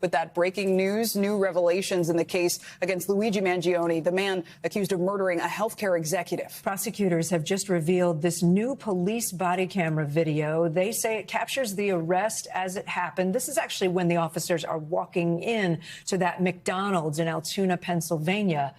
With that breaking news, new revelations in the case against Luigi Mangione, the man accused of murdering a healthcare executive. Prosecutors have just revealed this new police body camera video. They say it captures the arrest as it happened. This is actually when the officers are walking in to that McDonald's in Altoona, Pennsylvania.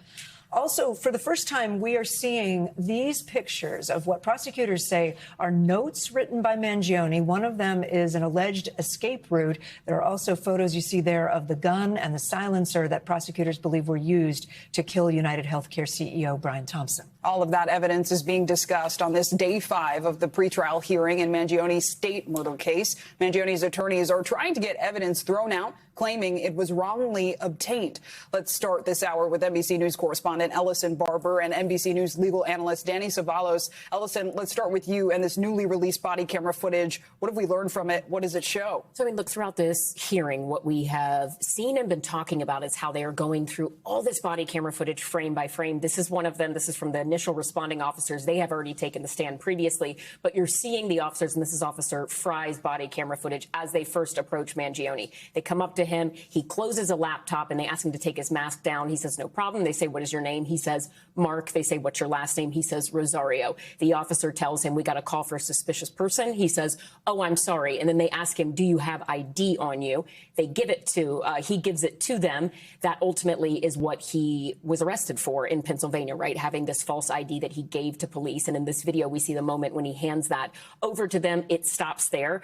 Also, for the first time, we are seeing these pictures of what prosecutors say are notes written by Mangione. One of them is an alleged escape route. There are also photos you see there of the gun and the silencer that prosecutors believe were used to kill United Healthcare CEO Brian Thompson. All of that evidence is being discussed on this day 5 of the pretrial hearing in Mangione's state murder case. Mangione's attorneys are trying to get evidence thrown out, claiming it was wrongly obtained. Let's start this hour with NBC News correspondent Ellison Barber and NBC News legal analyst Danny Cevallos. Ellison, let's start with you and this newly released body camera footage. What have we learned from it? What does it show? So, I mean, look, throughout this hearing, what we have seen and been talking about is how they are going through all this body camera footage frame by frame. This is one of them. This is from the initial responding officers. They have already taken the stand previously, but you're seeing the officers, and this is Officer Fry's body camera footage as they first approach Mangione. They come up to him. He closes a laptop and they ask him to take his mask down. He says, no problem. They say, what is your name? He says, Mark. They say, what's your last name? He says, Rosario. The officer tells him, we got a call for a suspicious person. He says, oh, I'm sorry. And then they ask him, do you have ID on you? They give it to, he gives it to them. That ultimately is what he was arrested for in Pennsylvania, right? Having this false ID that he gave to police. And in this video, we see the moment when he hands that over to them. It stops there.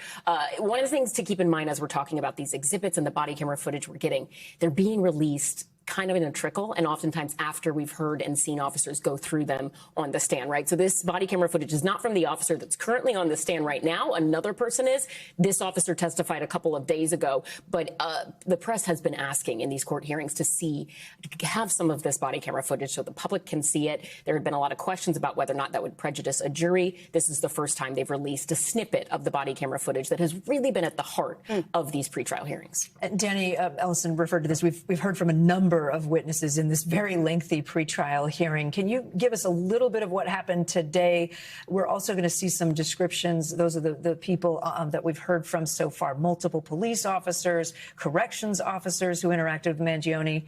One of the things to keep in mind as we're talking about these exhibits and the body camera footage we're getting, they're being released kind of in a trickle, and oftentimes after we've heard and seen officers go through them on the stand, right? So this body camera footage is not from the officer that's currently on the stand right now. Another person is. This officer testified a couple of days ago, but the press has been asking in these court hearings to have some of this body camera footage so the public can see it. There have been a lot of questions about whether or not that would prejudice a jury. This is the first time they've released a snippet of the body camera footage that has really been at the heart of these pretrial hearings. Danny, Ellison referred to this. We've heard from a number of witnesses in this very lengthy pretrial hearing. Can you give us a little bit of what happened today? We're also going to see some descriptions. Those are the people that we've heard from so far. Multiple police officers, corrections officers who interacted with Mangione.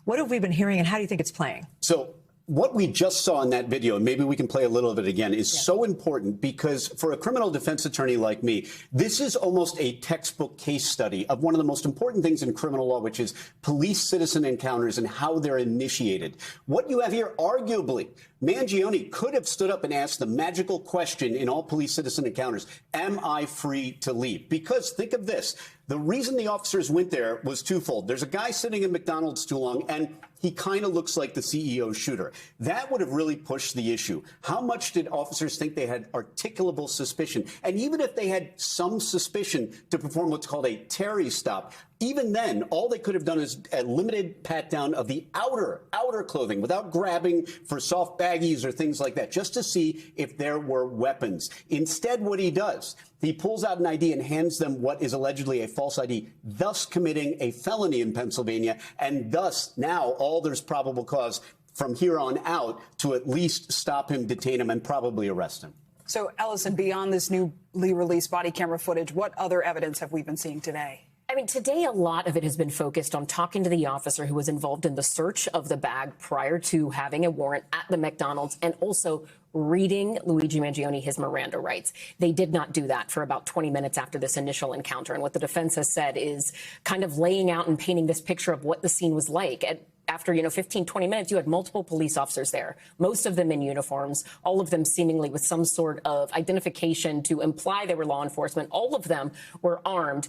What have we been hearing, and how do you think it's playing? So what we just saw in that video, and maybe we can play a little of it again, is so important because for a criminal defense attorney like me, this is almost a textbook case study of one of the most important things in criminal law, which is police-citizen encounters and how they're initiated. What you have here, arguably, Mangione could have stood up and asked the magical question in all police-citizen encounters, am I free to leave? Because think of this. The reason the officers went there was twofold. There's a guy sitting in McDonald's too long, and he kind of looks like the CEO shooter. That would have really pushed the issue. How much did officers think they had articulable suspicion? And even if they had some suspicion to perform what's called a Terry stop, even then, all they could have done is a limited pat down of the outer clothing without grabbing for soft baggies or things like that, just to see if there were weapons. Instead, what he does, he pulls out an ID and hands them what is allegedly a false ID, thus committing a felony in Pennsylvania. And thus, now all there's probable cause from here on out to at least stop him, detain him, and probably arrest him. So, Ellison, beyond this newly released body camera footage, what other evidence have we been seeing today? I mean, today, a lot of it has been focused on talking to the officer who was involved in the search of the bag prior to having a warrant at the McDonald's, and also reading Luigi Mangione his Miranda rights. They did not do that for about 20 minutes after this initial encounter. And what the defense has said is kind of laying out and painting this picture of what the scene was like. After, 15, 20 minutes, you had multiple police officers there, most of them in uniforms, all of them seemingly with some sort of identification to imply they were law enforcement. All of them were armed.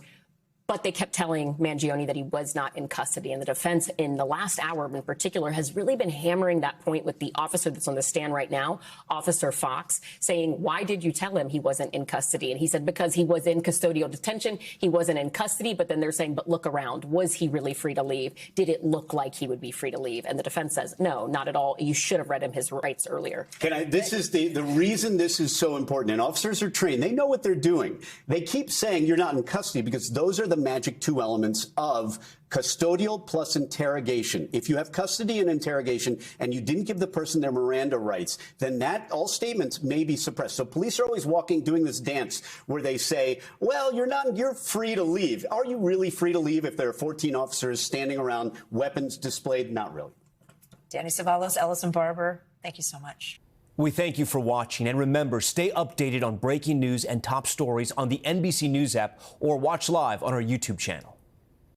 But they kept telling Mangione that he was not in custody. And the defense in the last hour in particular has really been hammering that point with the officer that's on the stand right now, Officer Fox, saying, why did you tell him he wasn't in custody? And he said, because he was in custodial detention, he wasn't in custody. But then they're saying, but look around. Was he really free to leave? Did it look like he would be free to leave? And the defense says, no, not at all. You should have read him his rights earlier. This is the reason this is so important. And officers are trained. They know what they're doing. They keep saying you're not in custody because those are the magic two elements of custodial plus interrogation. If you have custody and interrogation and you didn't give the person their Miranda rights, then all statements may be suppressed. So police are always doing this dance where they say, well, you're free to leave. Are you really free to leave if there are 14 officers standing around, weapons displayed? Not really. Danny Cevallos, Ellison, Barber, thank you so much. We thank you for watching. And remember, stay updated on breaking news and top stories on the NBC News app or watch live on our YouTube channel.